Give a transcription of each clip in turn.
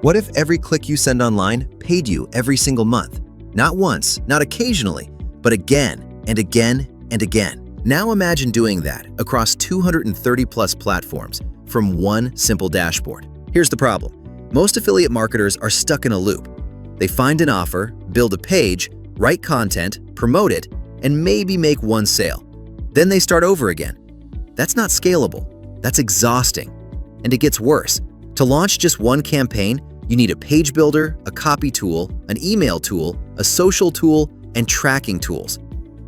What if every click you send online paid you every single month? Not once, not occasionally, but again and again and again. Now imagine doing that across 230 plus platforms from one simple dashboard. Here's the problem. Most affiliate marketers are stuck in a loop. They find an offer, build a page, write content, promote it, and maybe make one sale. Then they start over again. That's not scalable. That's exhausting. And it gets worse. To launch just one campaign, you need a page builder, a copy tool, an email tool, a social tool, and tracking tools.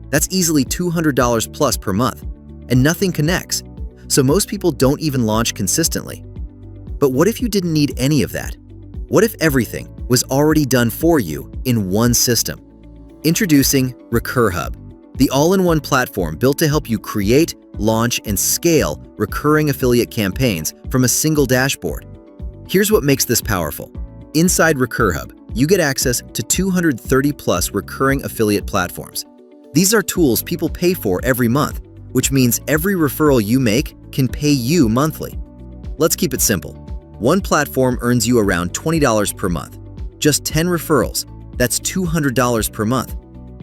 That's easily $200 plus per month, and nothing connects. So most people don't even launch consistently. But what if you didn't need any of that? What if everything was already done for you in one system? Introducing RecurHub, the all-in-one platform built to help you create, launch, and scale recurring affiliate campaigns from a single dashboard. Here's what makes this powerful. Inside RecurHub, you get access to 230 plus recurring affiliate platforms. These are tools people pay for every month, which means every referral you make can pay you monthly. Let's keep it simple. One platform earns you around $20 per month. Just 10 referrals, that's $200 per month.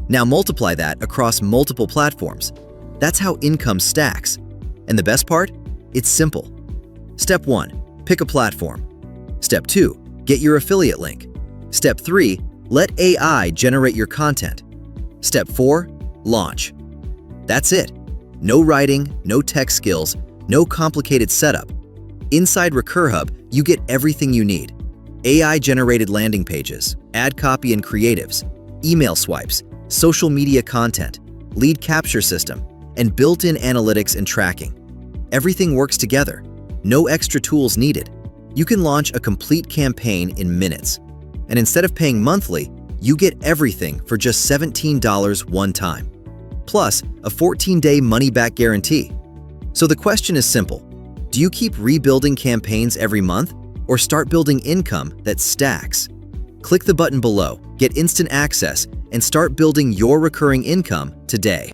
Now multiply that across multiple platforms. That's how income stacks. And the best part? It's simple. Step 1, pick a platform. Step 2, get your affiliate link. Step 3, let AI generate your content. Step 4, launch. That's it. No writing, no tech skills, no complicated setup. Inside RecurHub, you get everything you need. AI-generated landing pages, ad copy and creatives, email swipes, social media content, lead capture system, and built-in analytics and tracking. Everything works together. No extra tools needed. You can launch a complete campaign in minutes. And instead of paying monthly, you get everything for just $17 one time. Plus, a 14-day money-back guarantee. So the question is simple. Do you keep rebuilding campaigns every month or start building income that stacks? Click the button below, get instant access, and start building your recurring income today.